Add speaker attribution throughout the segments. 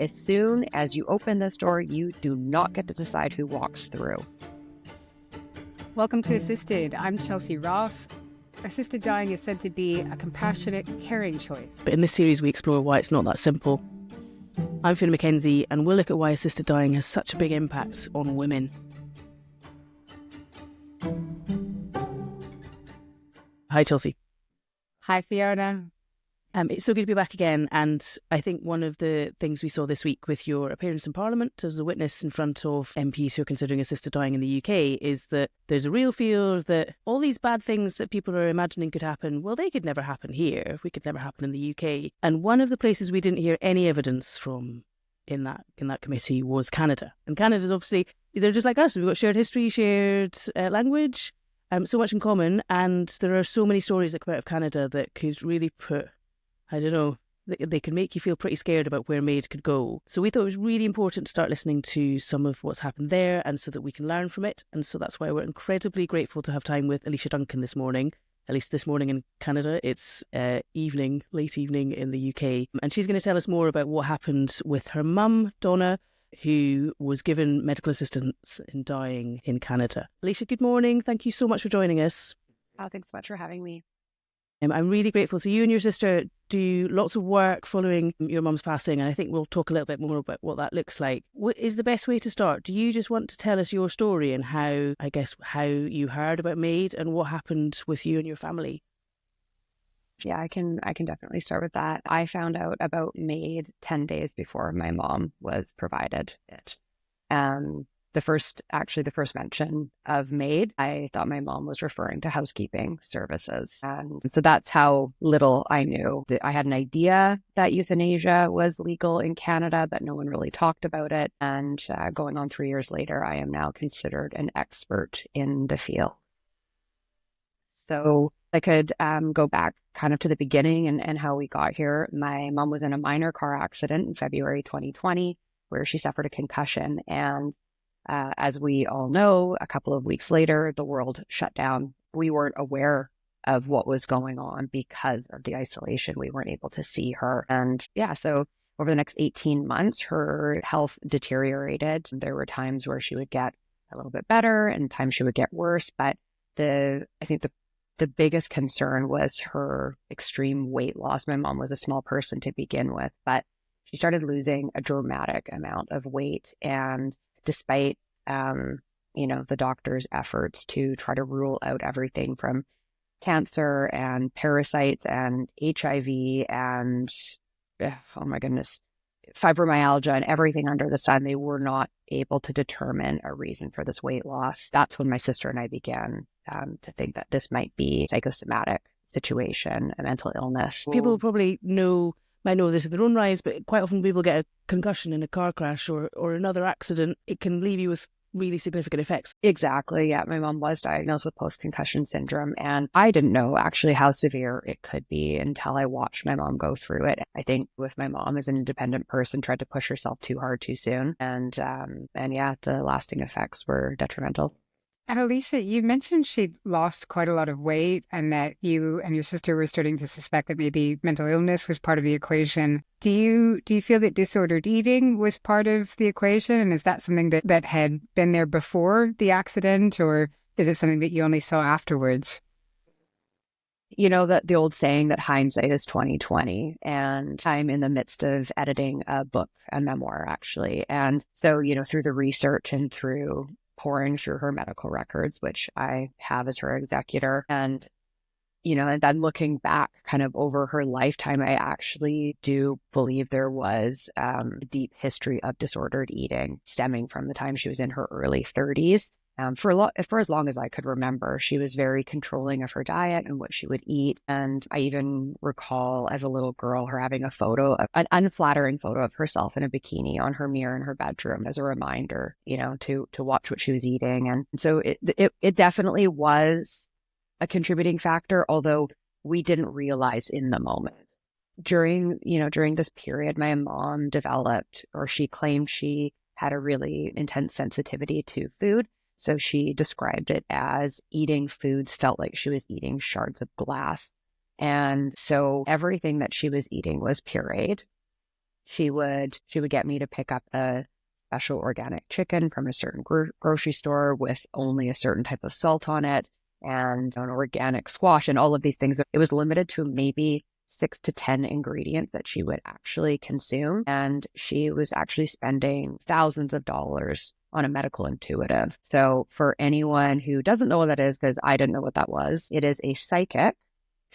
Speaker 1: As soon as you open this door, you do not get to decide who walks through.
Speaker 2: Welcome to Assisted. I'm Chelsea Roth. Assisted dying is said to be a compassionate, caring choice.
Speaker 3: But in this series, we explore why it's not that simple. I'm Fiona Mackenzie, and we'll look at why assisted dying has such a big impact on women. Hi, Chelsea.
Speaker 2: Hi, Fiona.
Speaker 3: It's so good to be back again, and I think one of the things we saw this week with your appearance in Parliament as a witness in front of MPs who are considering assisted dying in the UK is that there's a real fear that all these bad things that people are imagining could happen, well, they could never happen here. We could never happen in the UK. And one of the places we didn't hear any evidence from in that committee was Canada. And Canada's obviously, they're just like us. We've got shared history, shared language, so much in common, and there are so many stories that come out of Canada that could really put, I don't know, they can make you feel pretty scared about where MAID could go. So we thought it was really important to start listening to some of what's happened there, and so that we can learn from it. And so that's why we're incredibly grateful to have time with Alicia Duncan this morning. At least this morning in Canada, it's late evening in the UK. And she's going to tell us more about what happened with her mum, Donna, who was given medical assistance in dying in Canada. Alicia, good morning. Thank you so much for joining us.
Speaker 1: Oh, thanks so much for having me.
Speaker 3: I'm really grateful. So you and your sister do lots of work following your mum's passing, and I think we'll talk a little bit more about what that looks like. What is the best way to start? Do you just want to tell us your story and how you heard about MAID and what happened with you and your family?
Speaker 1: Yeah, I can definitely start with that. I found out about MAID 10 days before my mom was provided it. The first mention of MAID, I thought my mom was referring to housekeeping services. And so that's how little I knew. I had an idea that euthanasia was legal in Canada, but no one really talked about it. And going on 3 years later, I am now considered an expert in the field. So I could go back kind of to the beginning and how we got here. My mom was in a minor car accident in February 2020, where she suffered a concussion. And as we all know, a couple of weeks later, the world shut down. We weren't aware of what was going on because of the isolation. We weren't able to see her. And yeah, so over the next 18 months, her health deteriorated. There were times where she would get a little bit better and times she would get worse. But I think the biggest concern was her extreme weight loss. My mom was a small person to begin with, but she started losing a dramatic amount of weight. And despite, the doctor's efforts to try to rule out everything from cancer and parasites and HIV and, oh my goodness, fibromyalgia and everything under the sun, they were not able to determine a reason for this weight loss. That's when my sister and I began to think that this might be a psychosomatic situation, a mental illness.
Speaker 3: People probably might know this in their own lives, but quite often people get a concussion in a car crash or another accident. It can leave you with really significant effects.
Speaker 1: Exactly. Yeah. My mom was diagnosed with post-concussion syndrome, and I didn't know actually how severe it could be until I watched my mom go through it. I think with my mom as an independent person, tried to push herself too hard too soon. And yeah, the lasting effects were detrimental.
Speaker 2: And Alicia, you mentioned she'd lost quite a lot of weight and that you and your sister were starting to suspect that maybe mental illness was part of the equation. Do you feel that disordered eating was part of the equation? And is that something that had been there before the accident, or is it something that you only saw afterwards?
Speaker 1: You know, that the old saying that hindsight is 20/20, and I'm in the midst of editing a book, a memoir actually. And so, through the research and through pouring through her medical records, which I have as her executor. And, and then looking back kind of over her lifetime, I actually do believe there was a deep history of disordered eating stemming from the time she was in her early 30s. For as long as I could remember, she was very controlling of her diet and what she would eat. And I even recall as a little girl her having an unflattering photo of herself in a bikini on her mirror in her bedroom as a reminder, to watch what she was eating. And so it definitely was a contributing factor, although we didn't realize in the moment. During this period, my mom developed, or she claimed she had a really intense sensitivity to food. So she described it as eating foods felt like she was eating shards of glass. And so everything that she was eating was pureed. She would get me to pick up a special organic chicken from a certain grocery store with only a certain type of salt on it, and an organic squash, and all of these things. It was limited to maybe 6 to 10 ingredients that she would actually consume. And she was actually spending thousands of dollars on a medical intuitive. So for anyone who doesn't know what that is, because I didn't know what that was, it is a psychic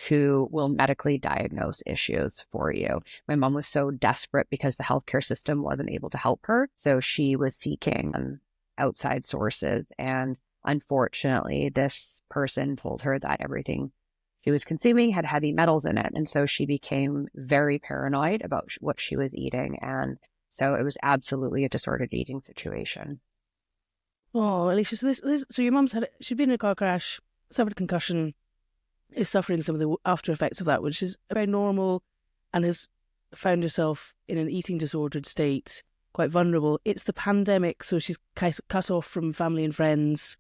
Speaker 1: who will medically diagnose issues for you. My mom was so desperate because the healthcare system wasn't able to help her. So she was seeking outside sources. And unfortunately, this person told her that everything she was consuming had heavy metals in it. And so she became very paranoid about what she was eating. And so it was absolutely a disordered eating situation.
Speaker 3: Oh, Alicia, so your mum's she'd been in a car crash, suffered a concussion, is suffering some of the after effects of that, which is very normal, and has found herself in an eating disordered state, quite vulnerable. It's the pandemic, so she's cut off from family and friends,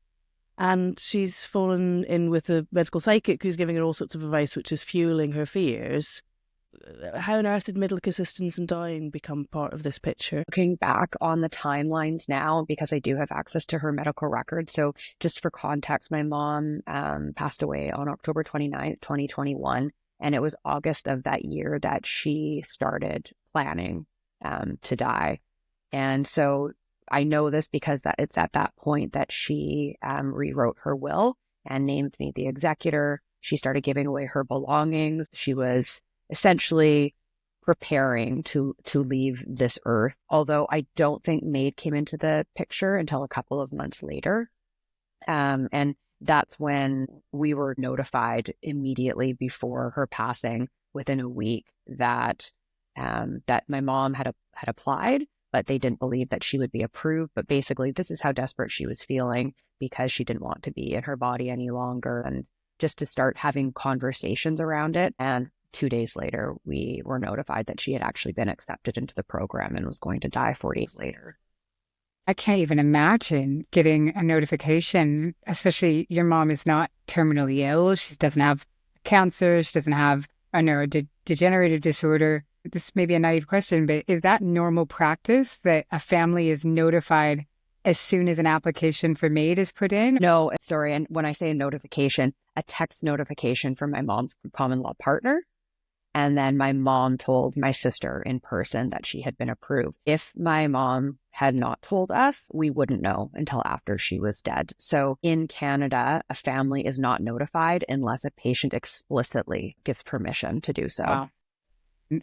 Speaker 3: and she's fallen in with a medical psychic who's giving her all sorts of advice, which is fueling her fears. How on earth did medical assistance in dying become part of this picture?
Speaker 1: Looking back on the timelines now, because I do have access to her medical records. So just for context, my mom passed away on October 29th, 2021. And it was August of that year that she started planning to die. And so I know this because it's at that point that she rewrote her will and named me the executor. She started giving away her belongings. She was essentially preparing to leave this earth. Although I don't think MAID came into the picture until a couple of months later. And that's when we were notified immediately before her passing, within a week, that my mom had applied, but they didn't believe that she would be approved. But basically, this is how desperate she was feeling because she didn't want to be in her body any longer, and just to start having conversations around it. And 2 days later, we were notified that she had actually been accepted into the program and was going to die 4 days later.
Speaker 2: I can't even imagine getting a notification, especially your mom is not terminally ill. She doesn't have cancer. She doesn't have a neurodegenerative disorder. This may be a naive question, but is that normal practice that a family is notified as soon as an application for MAID is put in?
Speaker 1: No, sorry. And when I say a notification, a text notification from my mom's common law partner. And then my mom told my sister in person that she had been approved. If my mom had not told us, we wouldn't know until after she was dead. So in Canada, a family is not notified unless a patient explicitly gives permission to do so.
Speaker 2: Wow.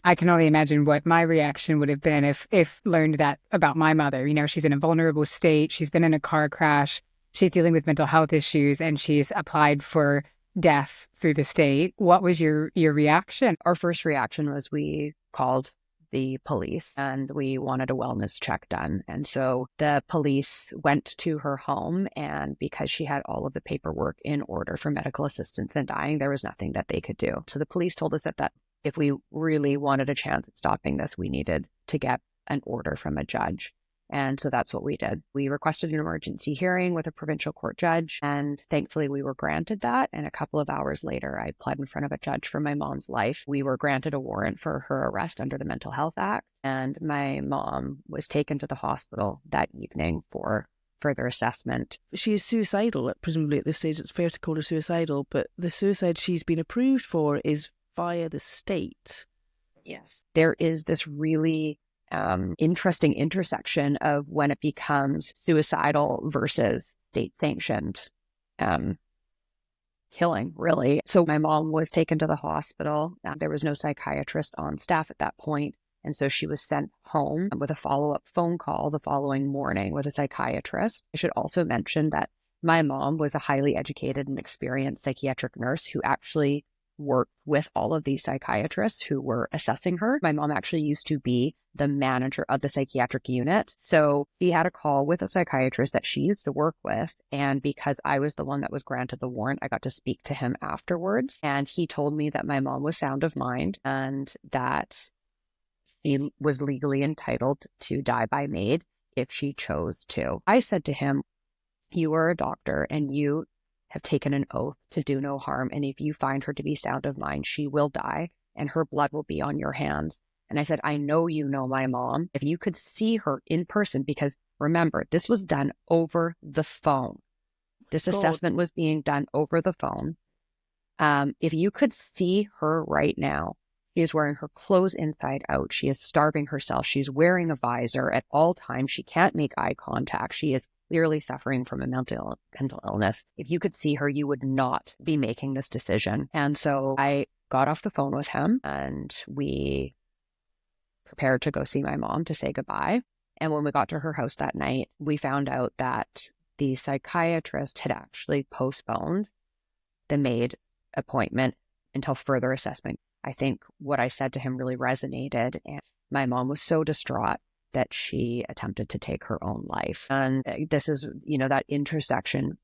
Speaker 2: I can only imagine what my reaction would have been if learned that about my mother. You know, she's in a vulnerable state. She's been in a car crash. She's dealing with mental health issues, and she's applied for death through the state. What was your reaction?
Speaker 1: Our first reaction was we called the police and we wanted a wellness check done. And so the police went to her home, and because she had all of the paperwork in order for medical assistance in dying, there was nothing that they could do. So the police told us that if we really wanted a chance at stopping this, we needed to get an order from a judge. And so that's what we did. We requested an emergency hearing with a provincial court judge, and thankfully we were granted that. And a couple of hours later, I pled in front of a judge for my mom's life. We were granted a warrant for her arrest under the Mental Health Act, and my mom was taken to the hospital that evening for further assessment.
Speaker 3: She is suicidal, presumably at this stage. It's fair to call her suicidal, but the suicide she's been approved for is via the state.
Speaker 1: Yes. There is this really interesting intersection of when it becomes suicidal versus state-sanctioned killing, really. So my mom was taken to the hospital. There was no psychiatrist on staff at that point. And so she was sent home with a follow-up phone call the following morning with a psychiatrist. I should also mention that my mom was a highly educated and experienced psychiatric nurse who actually worked with all of these psychiatrists who were assessing her. My mom actually used to be the manager of the psychiatric unit. So she had a call with a psychiatrist that she used to work with. And because I was the one that was granted the warrant, I got to speak to him afterwards. And he told me that my mom was sound of mind and that she was legally entitled to die by MAID if she chose to. I said to him, "You are a doctor and you have taken an oath to do no harm. And if you find her to be sound of mind, she will die and her blood will be on your hands. And I said, I know you know my mom. If you could see her in person, because remember, this was done over the phone. This assessment was being done over the phone. If you could see her right now, she is wearing her clothes inside out. She is starving herself. She's wearing a visor at all times. She can't make eye contact. She is clearly suffering from a mental illness. If you could see her, you would not be making this decision. And so I got off the phone with him and we prepared to go see my mom to say goodbye. And when we got to her house that night, we found out that the psychiatrist had actually postponed the MAID appointment until further assessment. I think what I said to him really resonated, and my mom was so distraught that she attempted to take her own life. And this is, that intersection.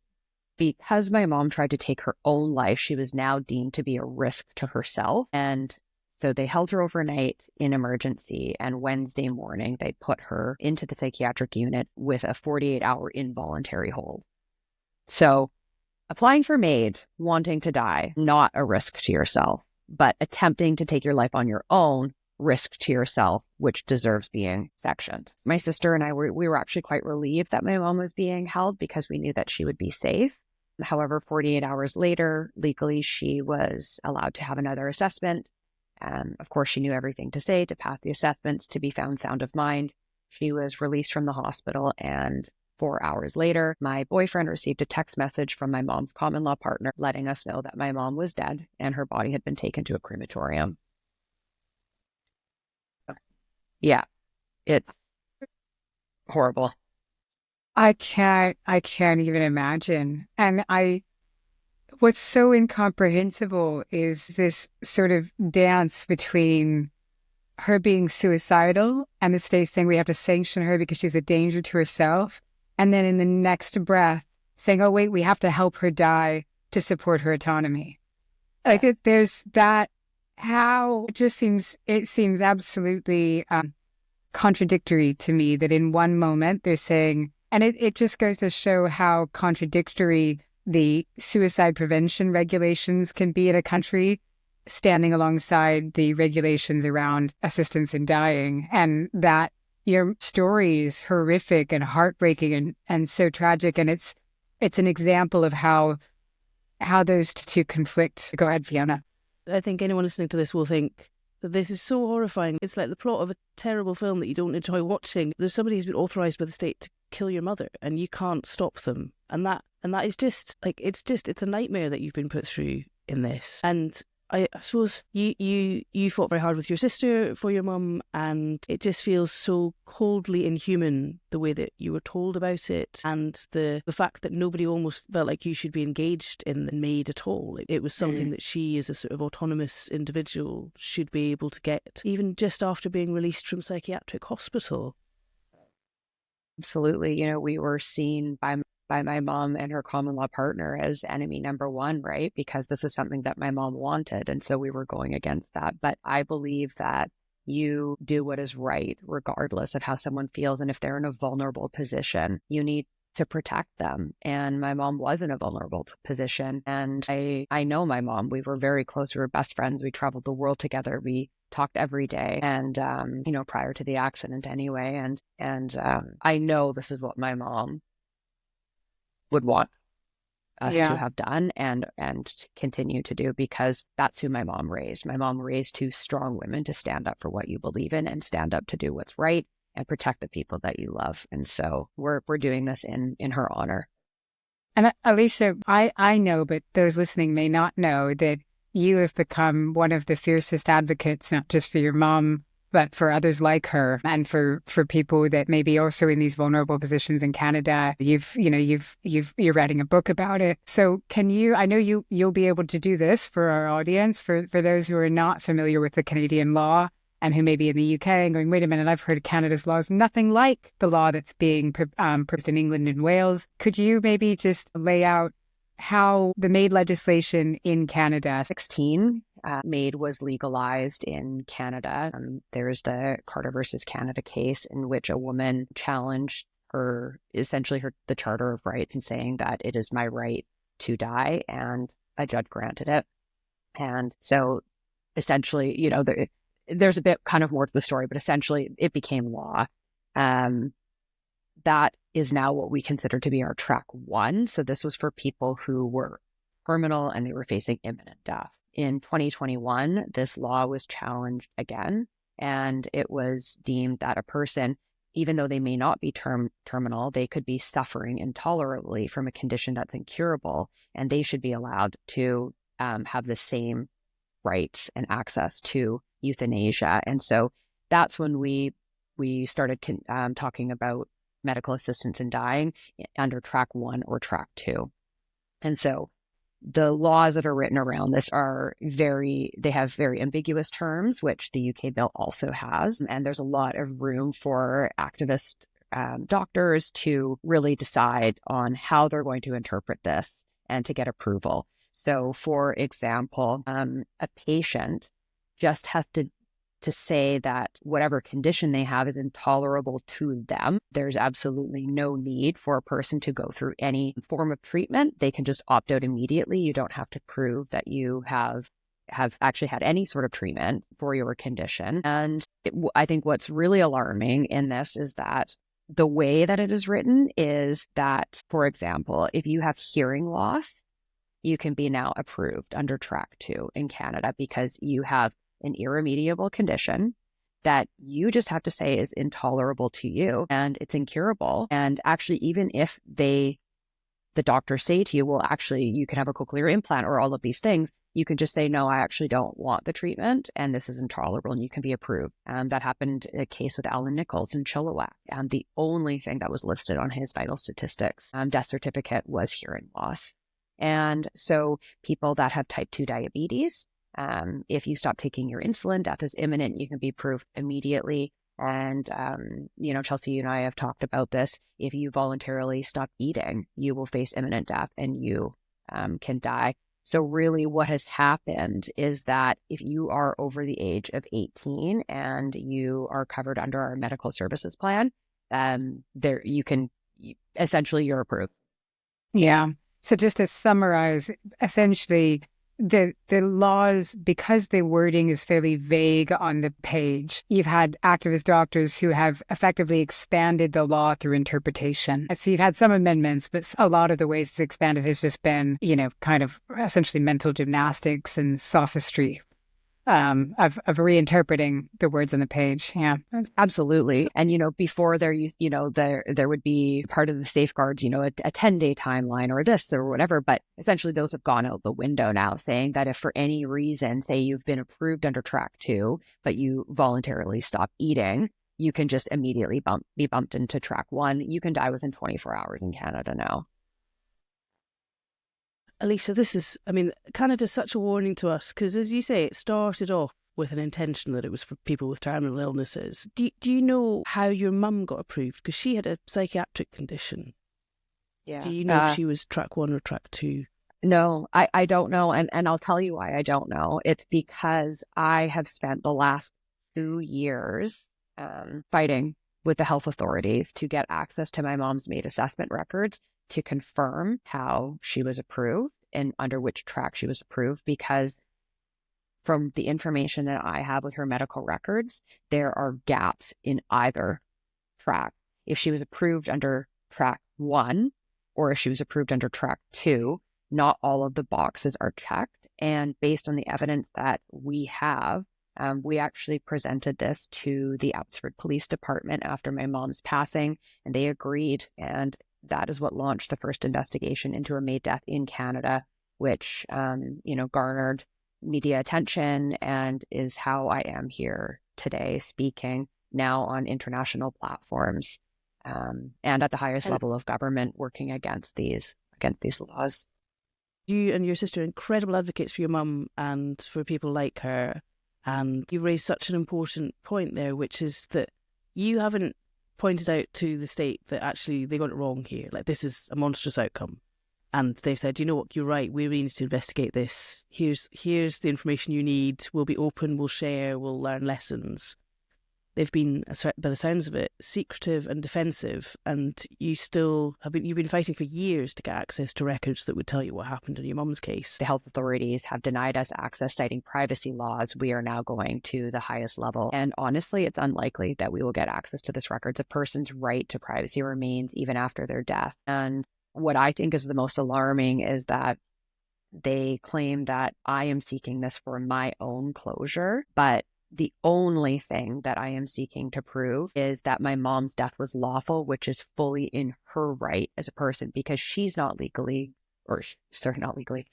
Speaker 1: Because my mom tried to take her own life, she was now deemed to be a risk to herself. And so they held her overnight in emergency, and Wednesday morning, they put her into the psychiatric unit with a 48-hour involuntary hold. So applying for MAID, wanting to die, not a risk to yourself, but attempting to take your life on your own, risk to yourself, which deserves being sectioned. My sister and I, we were actually quite relieved that my mom was being held because we knew that she would be safe. However, 48 hours later, legally, she was allowed to have another assessment. Of course, she knew everything to say to pass the assessments, to be found sound of mind. She was released from the hospital, and 4 hours later, my boyfriend received a text message from my mom's common law partner letting us know that my mom was dead and her body had been taken to a crematorium. Yeah, it's horrible.
Speaker 2: I can't even imagine. And what's so incomprehensible is this sort of dance between her being suicidal and the state saying we have to sanction her because she's a danger to herself. And then in the next breath saying, oh, wait, we have to help her die to support her autonomy. Like
Speaker 1: Yes.
Speaker 2: there's that, how it seems absolutely contradictory to me that in one moment they're saying, and it just goes to show how contradictory the suicide prevention regulations can be in a country, standing alongside the regulations around assistance in dying, and that your story is horrific and heartbreaking and so tragic. And it's an example of how those two conflict. Go ahead, Fiona.
Speaker 3: I think anyone listening to this will think that this is so horrifying. It's like the plot of a terrible film that you don't enjoy watching. There's somebody who's been authorised by the state to kill your mother and you can't stop them. And that is just like, it's a nightmare that you've been put through in this. And I suppose you fought very hard with your sister for your mum, and it just feels so coldly inhuman the way that you were told about it, and the fact that nobody almost felt like you should be engaged in the MAID at all. It was something that she, as a sort of autonomous individual, should be able to get, even just after being released from psychiatric hospital.
Speaker 1: Absolutely. We were seen by my mom and her common law partner as enemy number one, right? Because this is something that my mom wanted. And so we were going against that. But I believe that you do what is right, regardless of how someone feels. And if they're in a vulnerable position, you need to protect them. And my mom was in a vulnerable position. And I know my mom. We were very close. We were best friends. We traveled the world together. We talked every day, and prior to the accident anyway. And I know this is what my mom would want us to have done and to continue to do, because that's who my mom raised. My mom raised two strong women to stand up for what you believe in and stand up to do what's right and protect the people that you love. And so we're doing this in her honor.
Speaker 2: And Alicia, I know, but those listening may not know that you have become one of the fiercest advocates, not just for your mom, but for others like her, and for people that may be also in these vulnerable positions in Canada. You're writing a book about it. So can you, I know you'll be able to do this for our audience, for those who are not familiar with the Canadian law and who may be in the UK and going, wait a minute, I've heard Canada's law is nothing like the law that's being proposed in England and Wales. Could you maybe just lay out how the MAID legislation in Canada,
Speaker 1: 16, MAID was legalized in Canada. There's the Carter versus Canada case in which a woman challenged the Charter of Rights and saying that it is my right to die, and a judge granted it. And so essentially, there's a bit kind of more to the story, but essentially it became law. That is now what we consider to be our track 1. So this was for people who were terminal and they were facing imminent death. In 2021, this law was challenged again, and it was deemed that a person, even though they may not be terminal, they could be suffering intolerably from a condition that's incurable, and they should be allowed to have the same rights and access to euthanasia. And so that's when we started talking about medical assistance in dying under track 1 or track 2. And so the laws that are written around this they have very ambiguous terms, which the UK bill also has. And there's a lot of room for activist doctors to really decide on how they're going to interpret this and to get approval. So, for example, a patient just has to say that whatever condition they have is intolerable to them. There's absolutely no need for a person to go through any form of treatment. They can just opt out immediately. You don't have to prove that you have actually had any sort of treatment for your condition. And I think what's really alarming in this is that the way that it is written is that, for example, if you have hearing loss, you can be now approved under track 2 in Canada because you have an irremediable condition that you just have to say is intolerable to you and it's incurable. And actually, even if the doctors say to you, well, actually, you can have a cochlear implant or all of these things, you can just say, no, I actually don't want the treatment and this is intolerable, and you can be approved. That happened in a case with Alan Nichols in Chilliwack. The only thing that was listed on his vital statistics death certificate was hearing loss. And so people that have type 2 diabetes, if you stop taking your insulin, death is imminent, you can be approved immediately. And, Chelsea, you and I have talked about this. If you voluntarily stop eating, you will face imminent death and you can die. So really what has happened is that if you are over the age of 18 and you are covered under our medical services plan, essentially you're approved.
Speaker 2: Yeah. So just to summarize, essentially, the laws, because the wording is fairly vague on the page, you've had activist doctors who have effectively expanded the law through interpretation. So you've had some amendments, but a lot of the ways it's expanded has just been, kind of essentially mental gymnastics and sophistry of reinterpreting the words on the page. Yeah,
Speaker 1: absolutely. And, before there would be part of the safeguards, a 10-day timeline or this or whatever. But essentially those have gone out the window now, saying that if for any reason, say you've been approved under track 2, but you voluntarily stop eating, you can just immediately be bumped into track 1. You can die within 24 hours in Canada now.
Speaker 3: Alicia, this is, Canada is such a warning to us because, as you say, it started off with an intention that it was for people with terminal illnesses. Do you know how your mum got approved? Because she had a psychiatric condition.
Speaker 1: Yeah.
Speaker 3: Do you know if she was track 1 or track 2?
Speaker 1: No, I don't know. And I'll tell you why I don't know. It's because I have spent the last 2 years fighting with the health authorities to get access to my mom's MAID assessment records to confirm how she was approved and under which track she was approved, because from the information that I have with her medical records, there are gaps in either track. If she was approved under track 1 or if she was approved under track 2, not all of the boxes are checked. And based on the evidence that we have, we actually presented this to the Abbotsford Police Department after my mom's passing, and they agreed. And that is what launched the first investigation into a MAID death in Canada, which, garnered media attention and is how I am here today, speaking now on international platforms and at the highest level of government, working against these laws.
Speaker 3: You and your sister are incredible advocates for your mum and for people like her. And you raised such an important point there, which is that you haven't pointed out to the state that actually they got it wrong here. Like, this is a monstrous outcome. And they've said, you know what, you're right, we really need to investigate this. Here's the information you need. We'll be open, we'll share, we'll learn lessons. they've been, by the sounds of it, secretive and defensive, and you've been fighting for years to get access to records that would tell you what happened in your mum's case.
Speaker 1: The health authorities have denied us access, citing privacy laws. We are now going to the highest level. And honestly, it's unlikely that we will get access to this records. A person's right to privacy remains even after their death. And what I think is the most alarming is that they claim that I am seeking this for my own closure, but the only thing that I am seeking to prove is that my mom's death was lawful, which is fully in her right as a person, because she's not legally,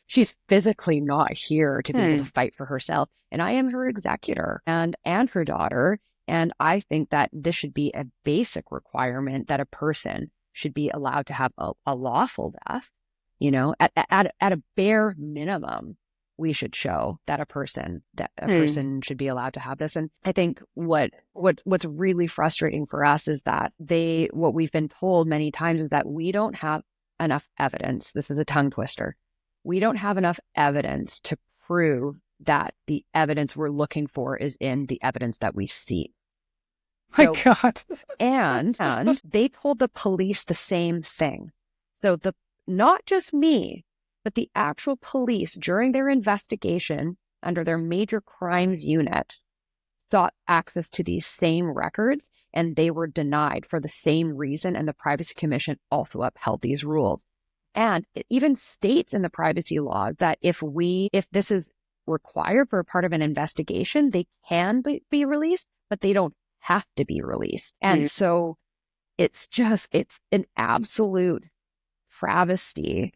Speaker 1: she's physically not here to be able to fight for herself. And I am her executor and her daughter. And I think that this should be a basic requirement that a person should be allowed to have a lawful death. You know, at a bare minimum, we should show that a person person should be allowed to have this. And I think what's really frustrating for us is that what we've been told many times is that we don't have enough evidence. This is a tongue twister. We don't have enough evidence to prove that the evidence we're looking for is in the evidence that we see.
Speaker 2: My God.
Speaker 1: And they told the police the same thing. So not just me, but the actual police during their investigation under their major crimes unit sought access to these same records, and they were denied for the same reason. And the Privacy Commission also upheld these rules. And it even states in the privacy law that if this is required for a part of an investigation, they can be released, but they don't have to be released. And so it's an absolute travesty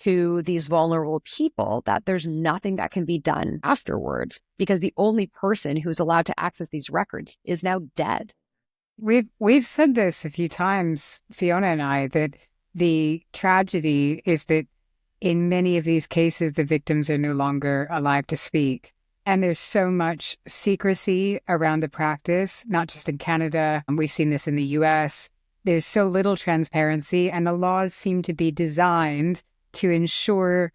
Speaker 1: to these vulnerable people that there's nothing that can be done afterwards, because the only person who's allowed to access these records is now dead.
Speaker 2: We've said this a few times, Fiona and I, that the tragedy is that in many of these cases, the victims are no longer alive to speak. And there's so much secrecy around the practice, not just in Canada. We've seen this in the US. There's so little transparency, and the laws seem to be designed to ensure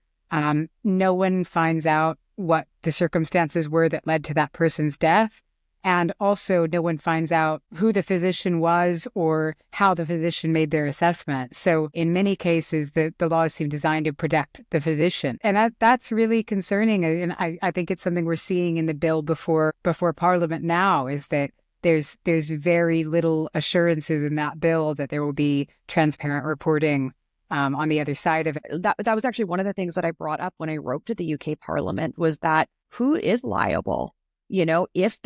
Speaker 2: no one finds out what the circumstances were that led to that person's death. And also no one finds out who the physician was or how the physician made their assessment. So in many cases, the laws seem designed to protect the physician. And that's really concerning. And I think it's something we're seeing in the bill before Parliament now, is that there's very little assurances in that bill that there will be transparent reporting on the other side of it.
Speaker 1: That was actually one of the things that I brought up when I wrote to the UK Parliament, was that who is liable? You know, if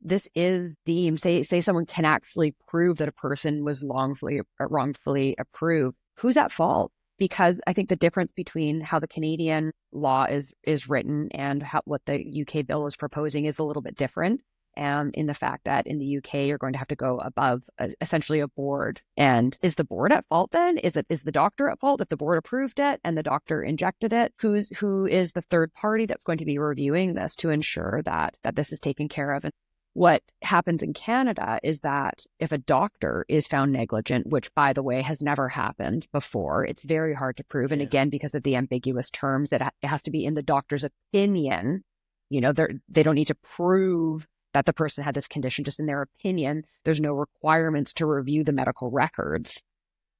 Speaker 1: this is deemed, say someone can actually prove that a person was wrongfully approved, who's at fault? Because I think the difference between how the Canadian law is written and what the UK bill is proposing is a little bit different. In the fact that in the UK, you're going to have to go above essentially a board. And is the board at fault then? Is the doctor at fault if the board approved it and the doctor injected it? Who is the third party that's going to be reviewing this to ensure that this is taken care of? And what happens in Canada is that if a doctor is found negligent, which, by the way, has never happened before, it's very hard to prove. And again, because of the ambiguous terms, it has to be in the doctor's opinion. You know, they don't need to prove that the person had this condition, just in their opinion. There's no requirements to review the medical records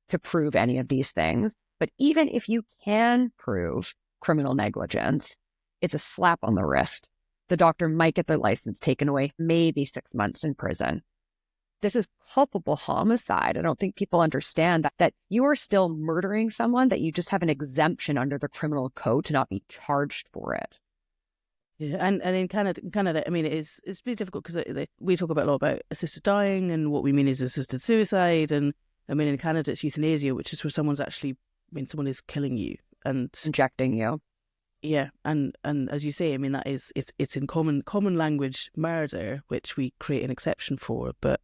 Speaker 1: to prove any of these things. But even if you can prove criminal negligence, it's a slap on the wrist. The doctor might get their license taken away, maybe 6 months in prison. This is culpable homicide. I don't think people understand that you are still murdering someone, that you just have an exemption under the criminal code to not be charged for it.
Speaker 3: Yeah, and in Canada, I mean, it's pretty difficult because we talk a lot about assisted dying, and what we mean is assisted suicide. And I mean, in Canada, it's euthanasia, which is where someone is killing you and
Speaker 1: injecting you.
Speaker 3: Yeah, and as you say, I mean, that is it's in common language murder, which we create an exception for. But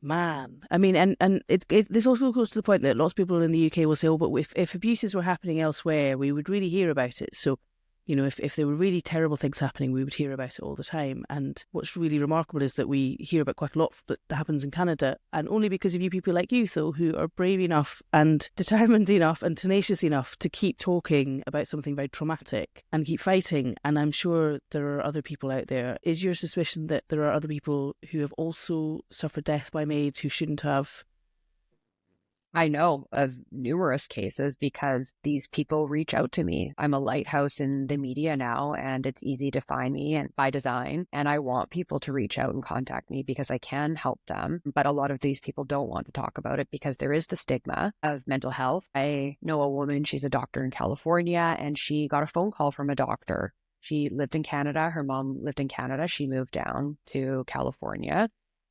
Speaker 3: man, I mean, and this also goes to the point that lots of people in the UK will say, oh, but if abuses were happening elsewhere, we would really hear about it. So You know, if there were really terrible things happening, we would hear about it all the time. And what's really remarkable is that we hear about quite a lot that happens in Canada, and only because of you people like you, Phil, who are brave enough and determined enough and tenacious enough to keep talking about something very traumatic and keep fighting. And I'm sure there are other people out there. Is your suspicion that there are other people who have also suffered death by MAID who shouldn't have?
Speaker 1: I know of numerous cases because these people reach out to me. I'm a lighthouse in the media now, and it's easy to find me and by design. And I want people to reach out and contact me because I can help them. But a lot of these people don't want to talk about it because there is the stigma of mental health. I know a woman, she's a doctor in California, and she got a phone call from a doctor. She lived in Canada. Her mom lived in Canada. She moved down to California.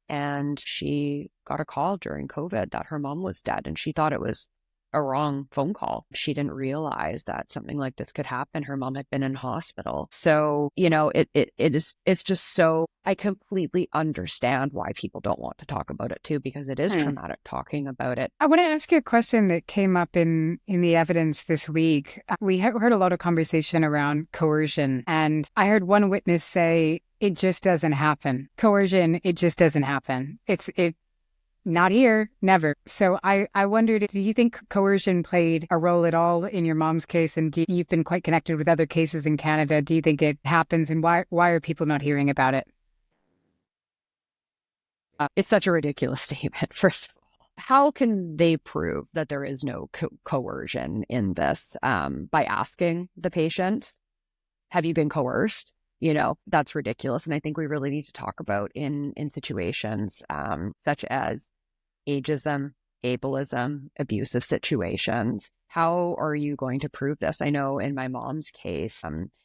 Speaker 1: And she got a call during COVID that her mom was dead, and she thought it was a wrong phone call. She didn't realize that something like this could happen. Her mom had been in hospital. So, you know, it's just so, I completely understand why people don't want to talk about it too, because it is traumatic talking about it.
Speaker 2: I want to ask you a question that came up in the evidence this week. We heard a lot of conversation around coercion, and I heard one witness say, it just doesn't happen. Coercion, it just doesn't happen. It not here, never. So I wondered, do you think coercion played a role at all in your mom's case? And you've been quite connected with other cases in Canada. Do you think it happens? And why are people not hearing about it?
Speaker 1: It's such a ridiculous statement, first of all. How can they prove that there is no coercion in this? By asking the patient, have you been coerced? You know, that's ridiculous. And I think we really need to talk about in situations such as ageism, ableism, abusive situations. How are you going to prove this? I know in my mom's case,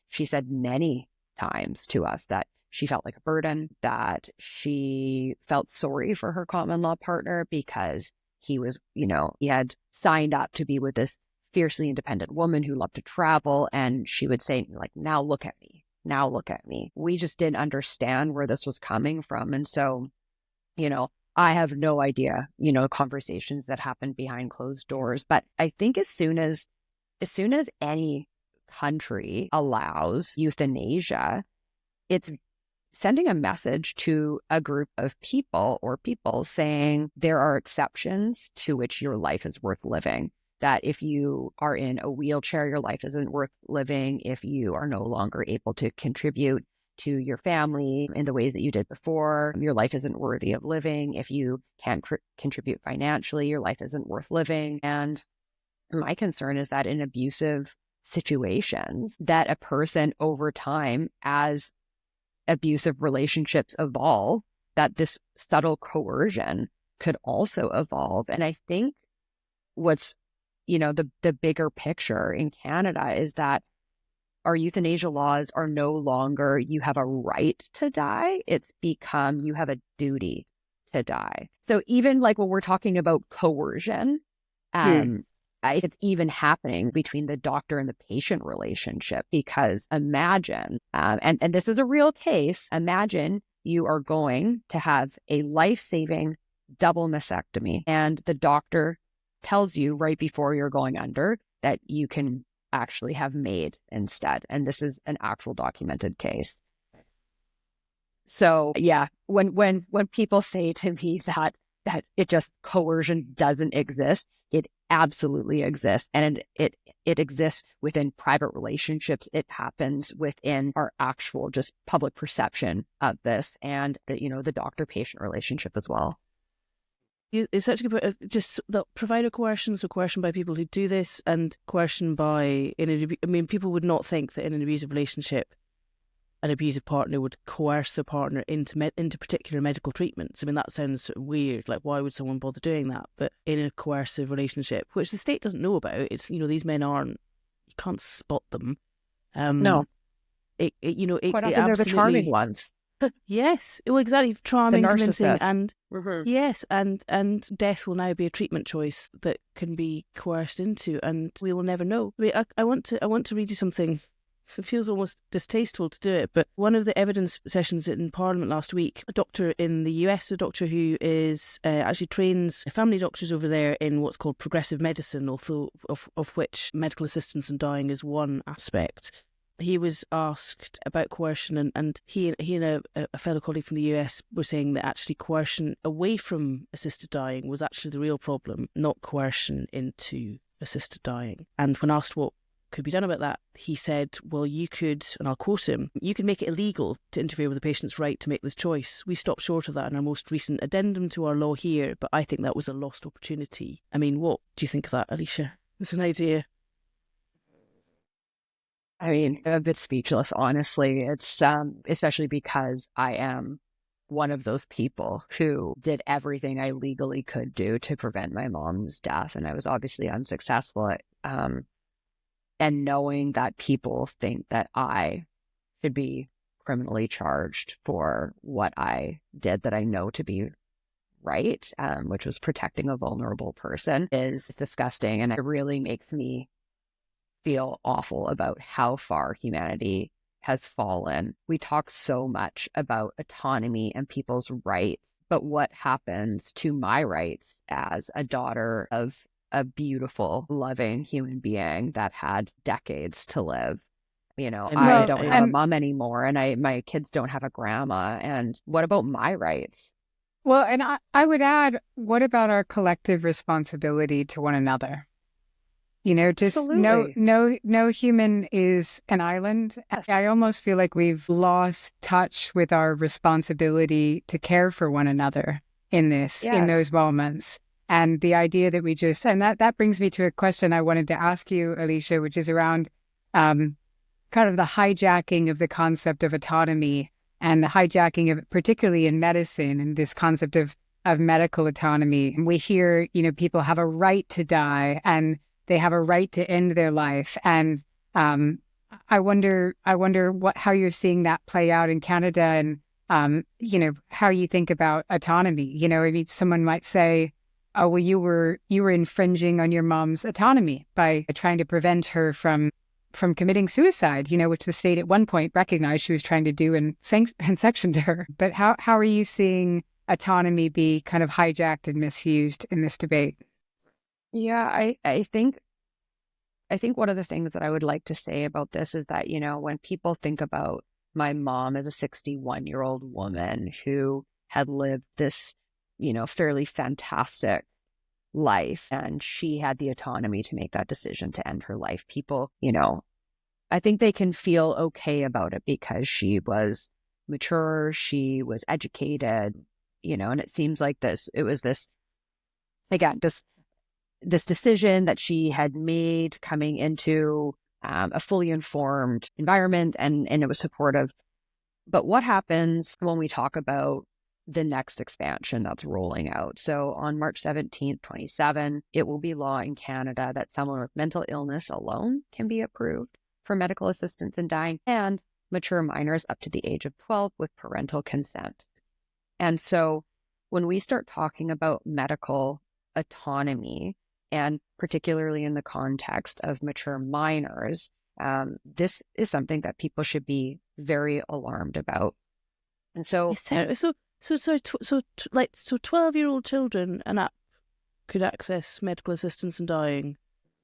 Speaker 1: she said many times to us that she felt like a burden, that she felt sorry for her common law partner because he was, you know, he had signed up to be with this fiercely independent woman who loved to travel. And she would say, like, now look at me. Now look at me. We just didn't understand where this was coming from. And so, you know, I have no idea, you know, conversations that happen behind closed doors. But I think as soon as any country allows euthanasia, it's sending a message to a group of people or people saying there are exceptions to which your life is worth living. That if you are in a wheelchair, your life isn't worth living. If you are no longer able to contribute to your family in the ways that you did before, your life isn't worthy of living. If you can't contribute financially, your life isn't worth living. And my concern is that in abusive situations, that a person over time, as abusive relationships evolve, that this subtle coercion could also evolve. And I think what's, you know, the bigger picture in Canada is that our euthanasia laws are no longer you have a right to die. It's become you have a duty to die. So even like when we're talking about coercion, it's even happening between the doctor and the patient relationship, because imagine, and this is a real case, imagine you are going to have a life-saving double mastectomy and the doctor tells you right before you're going under that you can actually have MAID instead. And this is an actual documented case. So yeah, when people say to me that it just coercion doesn't exist, it absolutely exists. And it exists within private relationships. It happens within our actual just public perception of this and the doctor-patient relationship as well.
Speaker 3: It's such a good point. Just the provider coercion, so coercion by people who do this, and coercion by, people would not think that in an abusive relationship, an abusive partner would coerce their partner into particular medical treatments. I mean, that sounds weird. Like, why would someone bother doing that? But in a coercive relationship, which the state doesn't know about, it's, these men aren't, you can't spot them.
Speaker 1: No.
Speaker 3: Quite
Speaker 1: often they're the charming ones.
Speaker 3: Yes, well, exactly, charming, convincing, and yes, and death will now be a treatment choice that can be coerced into, and we will never know. I want to read you something. It feels almost distasteful to do it, but one of the evidence sessions in Parliament last week, a doctor in the US, a doctor who is actually trains family doctors over there in what's called progressive medicine, although of which medical assistance in dying is one aspect. he was asked about coercion, and he and a fellow colleague from the US were saying that actually coercion away from assisted dying was actually the real problem, not coercion into assisted dying. And when asked what could be done about that, he said, well, you could, and I'll quote him, you could make it illegal to interfere with the patient's right to make this choice. We stopped short of that in our most recent addendum to our law here, but I think that was a lost opportunity. I mean, what do you think of that, Alicia? It's an idea.
Speaker 1: I mean, I'm a bit speechless, honestly. It's especially because I am one of those people who did everything I legally could do to prevent my mom's death, and I was obviously unsuccessful at, and knowing that people think that I should be criminally charged for what I did that I know to be right, which was protecting a vulnerable person, is disgusting, and it really makes me feel awful about how far humanity has fallen. We talk so much about autonomy and people's rights, but what happens to my rights as a daughter of a beautiful, loving human being that had decades to live? You know, I don't have a mom anymore, and my kids don't have a grandma. And what about my rights?
Speaker 2: Well, and I would add, what about our collective responsibility to one another? You know, just no human is an island. I almost feel like we've lost touch with our responsibility to care for one another in those moments. And the idea that and that brings me to a question I wanted to ask you, Alicia, which is around kind of the hijacking of the concept of autonomy and the hijacking of it, particularly in medicine, and this concept of medical autonomy. And we hear, you know, people have a right to die and they have a right to end their life. And I wonder how you're seeing that play out in Canada, and you know, how you think about autonomy. You know, I mean, someone might say, oh, well, you were infringing on your mom's autonomy by trying to prevent her from committing suicide, you know, which the state at one point recognized she was trying to do and sectioned her. But how are you seeing autonomy be kind of hijacked and misused in this debate?
Speaker 1: Yeah, I think one of the things that I would like to say about this is that, you know, when people think about my mom as a 61-year-old woman who had lived this, you know, fairly fantastic life, and she had the autonomy to make that decision to end her life, people, you know, I think they can feel okay about it because she was mature, she was educated, you know, and it seems like it was this decision that she had made coming into a fully informed environment, and it was supportive. But what happens when we talk about the next expansion that's rolling out? So on March 17th, 27, it will be law in Canada that someone with mental illness alone can be approved for medical assistance in dying, and mature minors up to the age of 12 with parental consent. And so when we start talking about medical autonomy, and particularly in the context of mature minors, this is something that people should be very alarmed about. And so,
Speaker 3: so 12-year-old children and up could access medical assistance in dying.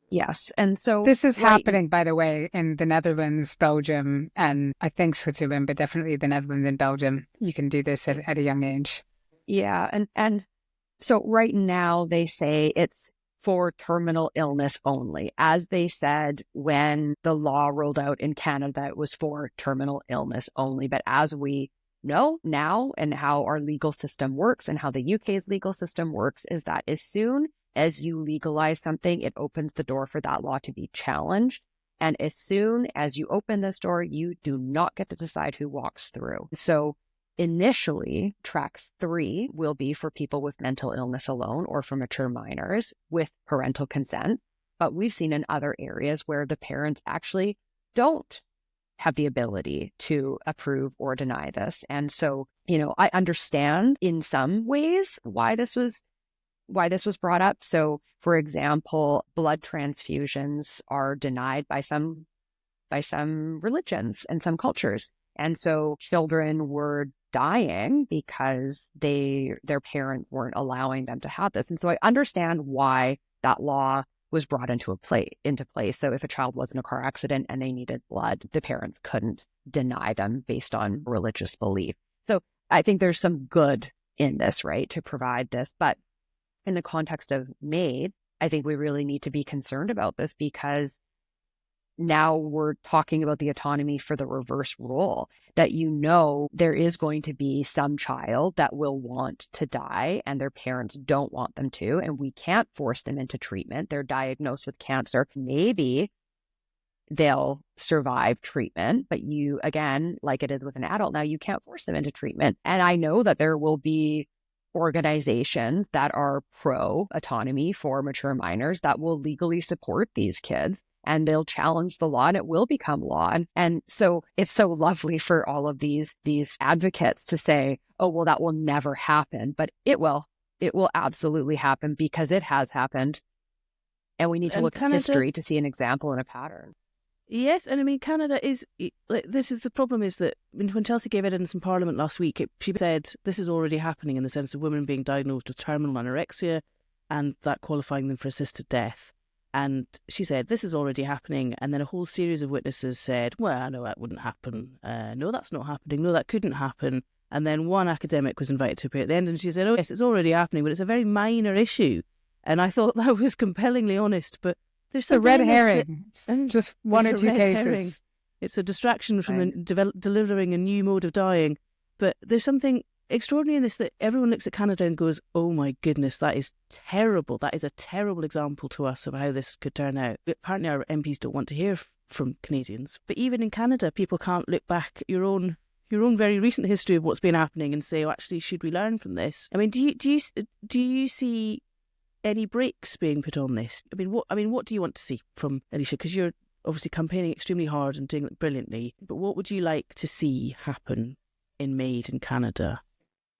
Speaker 1: Yes, and so
Speaker 2: this is happening, by the way, in the Netherlands, Belgium, and I think Switzerland, but definitely the Netherlands and Belgium. You can do this at a young age.
Speaker 1: Yeah, and so right now they say it's for terminal illness only. As they said when the law rolled out in Canada, it was for terminal illness only. But as we know now, and how our legal system works and how the UK's legal system works, is that as soon as you legalize something, it opens the door for that law to be challenged. And as soon as you open this door, you do not get to decide who walks through. So initially, track 3 will be for people with mental illness alone or for mature minors with parental consent. But we've seen in other areas where the parents actually don't have the ability to approve or deny this. And so, you know, I understand in some ways why this was brought up. So, for example, blood transfusions are denied by some religions and some cultures. And so children were dying because their parents weren't allowing them to have this. And so I understand why that law was brought into place. So if a child was in a car accident and they needed blood, the parents couldn't deny them based on religious belief. So I think there's some good in this, right, to provide this. But in the context of MAID, I think we really need to be concerned about this, because now we're talking about the autonomy for the reverse role, that there is going to be some child that will want to die and their parents don't want them to, and we can't force them into treatment. They're diagnosed with cancer. Maybe they'll survive treatment, but you, again, like it is with an adult now, you can't force them into treatment. And I know that there will be organizations that are pro-autonomy for mature minors that will legally support these kids, and they'll challenge the law and it will become law. And so it's so lovely for all of these advocates to say, oh, well, that will never happen. But it will absolutely happen, because it has happened. And we need to look at history to see an example and a pattern.
Speaker 3: Yes, and I mean, Canada is, this is the problem, is that when Chelsea gave evidence in Parliament last week, she said this is already happening, in the sense of women being diagnosed with terminal anorexia and that qualifying them for assisted death. And she said, this is already happening. And then a whole series of witnesses said, well, no, that wouldn't happen. No, that's not happening. No, that couldn't happen. And then one academic was invited to appear at the end, and she said, oh, yes, it's already happening, but it's a very minor issue. And I thought that was compellingly honest, but there's some
Speaker 2: red herring. Just one or two cases. Herring.
Speaker 3: It's a distraction from delivering a new mode of dying. But there's something extraordinary in this, that everyone looks at Canada and goes, oh my goodness, that is terrible. That is a terrible example to us of how this could turn out. But apparently our MPs don't want to hear from Canadians. But even in Canada, people can't look back at your own very recent history of what's been happening and say, oh, actually, should we learn from this? I mean, do you see any brakes being put on this? I mean, what do you want to see from Alicia? Because you're obviously campaigning extremely hard and doing it brilliantly. But what would you like to see happen in MAID in Canada?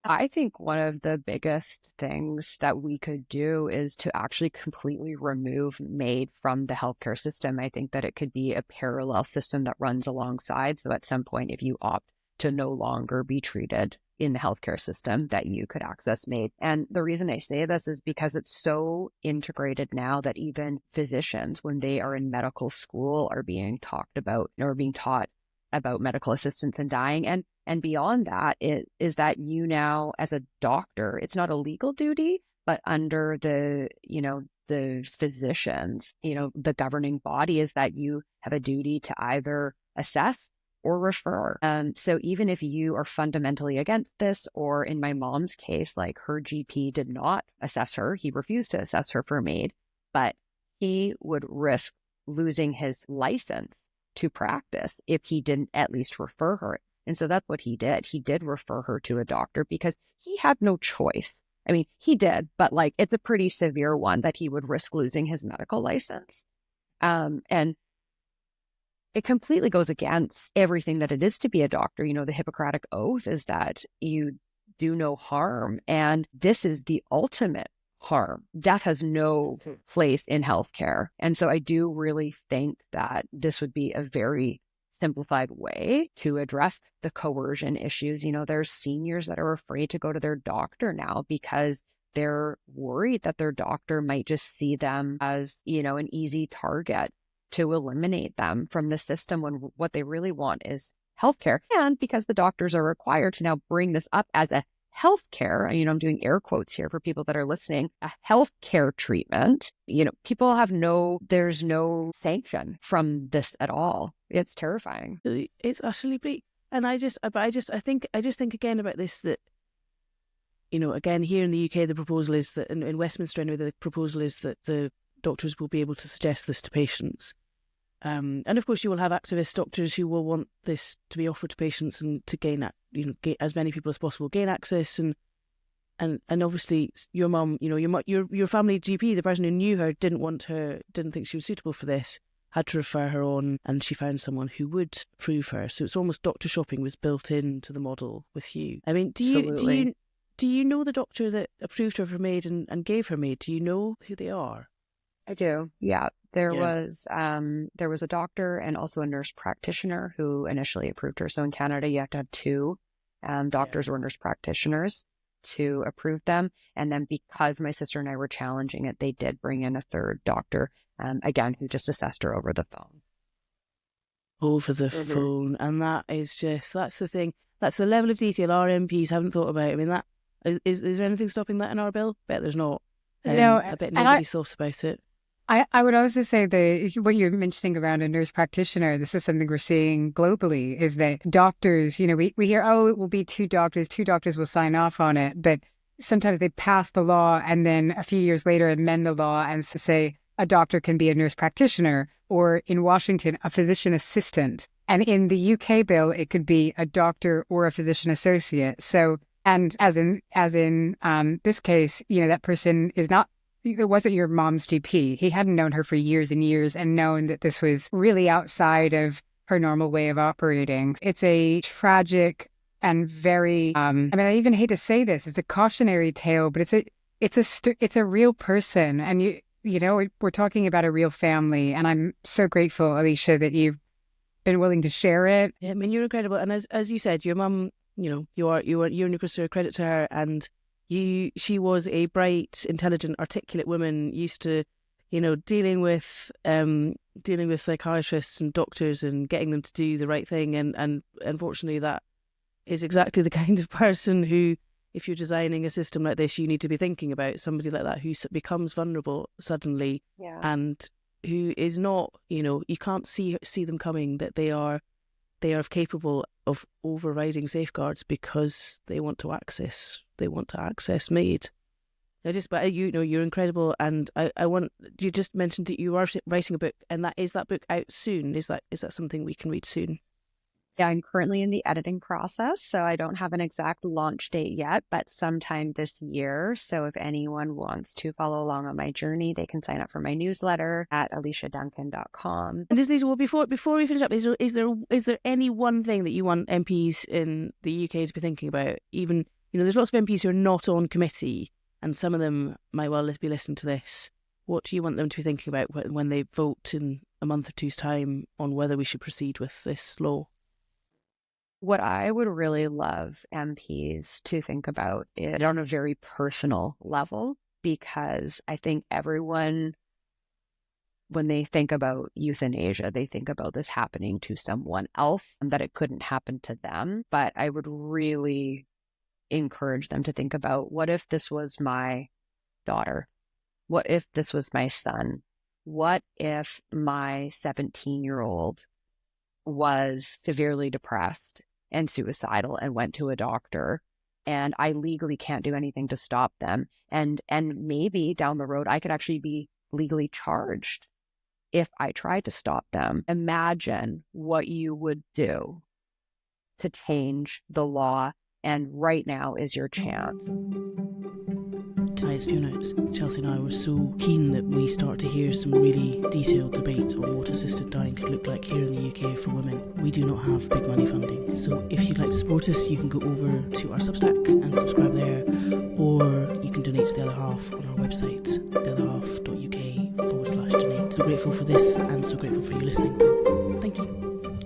Speaker 1: I think one of the biggest things that we could do is to actually completely remove MAID from the healthcare system. I think that it could be a parallel system that runs alongside. So at some point, if you opt to no longer be treated in the healthcare system, that you could access MAID. And the reason I say this is because it's so integrated now that even physicians, when they are in medical school, are being talked about or being taught about medical assistance in dying. And beyond that, it is that you now, as a doctor, it's not a legal duty, but under the physicians, the governing body, is that you have a duty to either assess or refer. So even if you are fundamentally against this, or in my mom's case, like her GP did not assess her, he refused to assess her for MAID, but he would risk losing his license to practice if he didn't at least refer her. And so that's what he did. He did refer her to a doctor because he had no choice. I mean, he did, but it's a pretty severe one that he would risk losing his medical license. And it completely goes against everything that it is to be a doctor. The Hippocratic Oath is that you do no harm. And this is the ultimate harm. Death has no place in healthcare. And so I do really think that this would be a very simplified way to address the coercion issues. There's seniors that are afraid to go to their doctor now because they're worried that their doctor might just see them as, an easy target to eliminate them from the system, when what they really want is healthcare. And because the doctors are required to now bring this up as a healthcare, I'm doing air quotes here for people that are listening, a healthcare treatment, people there's no sanction from this at all. It's terrifying.
Speaker 3: It's utterly bleak. And I just think again about this, that, again, here in the UK, the proposal is that in Westminster, anyway, the proposal is that the doctors will be able to suggest this to patients. And of course, you will have activist doctors who will want this to be offered to patients and to gain as many people as possible gain access. And obviously, your mum, your family GP, the person who knew her, didn't think she was suitable for this, had to refer her on, and she found someone who would approve her. So it's almost doctor shopping was built into the model with you. I mean, do you know the doctor that approved her for MAID and gave her MAID? Do you know who they are?
Speaker 1: I do. Yeah. There was a doctor and also a nurse practitioner who initially approved her. So in Canada, you have to have two doctors or nurse practitioners to approve them. And then because my sister and I were challenging it, they did bring in a third doctor again, who just assessed her over the phone.
Speaker 3: Over the phone. And that is just, that's the thing. That's the level of detail our MPs haven't thought about. I mean, that is there anything stopping that in our bill? Bet there's not.
Speaker 2: No,
Speaker 3: I bet nobody's thought about it.
Speaker 2: I would also say that what you're mentioning around a nurse practitioner, this is something we're seeing globally, is that doctors, we hear, oh, it will be two doctors will sign off on it. But sometimes they pass the law and then a few years later amend the law and say a doctor can be a nurse practitioner, or in Washington, a physician assistant. And in the UK bill, it could be a doctor or a physician associate. So, and as in this case, that person is not, it wasn't your mom's GP. He hadn't known her for years and years and known that this was really outside of her normal way of operating. It's a tragic and very, I even hate to say this, it's a cautionary tale, but it's a real person. And we're talking about a real family. And I'm so grateful, Alicia, that you've been willing to share it.
Speaker 3: Yeah, I mean, you're incredible. And as you said, your mum, you and your sister, credit to her, and she was a bright, intelligent, articulate woman, used to, dealing with psychiatrists and doctors and getting them to do the right thing. And unfortunately, that is exactly the kind of person who, if you're designing a system like this, you need to be thinking about somebody like that who becomes vulnerable suddenly, and who is not, you can't see them coming, that they are capable of overriding safeguards because they want to access MAID. You're incredible, and you just mentioned that you are writing a book, and is that book out soon? Is that something we can read soon?
Speaker 1: Yeah, I'm currently in the editing process, so I don't have an exact launch date yet, but sometime this year. So if anyone wants to follow along on my journey, they can sign up for my newsletter at aliciaduncan.com.
Speaker 3: And before we finish up, is there any one thing that you want MPs in the UK to be thinking about? Even, there's lots of MPs who are not on committee, and some of them might well be listening to this. What do you want them to be thinking about when they vote in a month or two's time on whether we should proceed with this law?
Speaker 1: What I would really love MPs to think about is on a very personal level, because I think everyone, when they think about euthanasia, they think about this happening to someone else and that it couldn't happen to them. But I would really encourage them to think about, what if this was my daughter? What if this was my son? What if my 17-year-old was severely depressed and suicidal and went to a doctor, and I legally can't do anything to stop them? And maybe down the road, I could actually be legally charged if I tried to stop them. Imagine what you would do to change the law, and right now is your chance.
Speaker 3: Tonight's Few Notes, Chelsea and I were so keen that we start to hear some really detailed debate on what assisted dying could look like here in the UK for women. We do not have big money funding, so if you'd like to support us, you can go over to our Substack and subscribe there, or you can donate to The Other Half on our website, theotherhalf.uk/donate. So grateful for this, and so grateful for you listening. Thank you.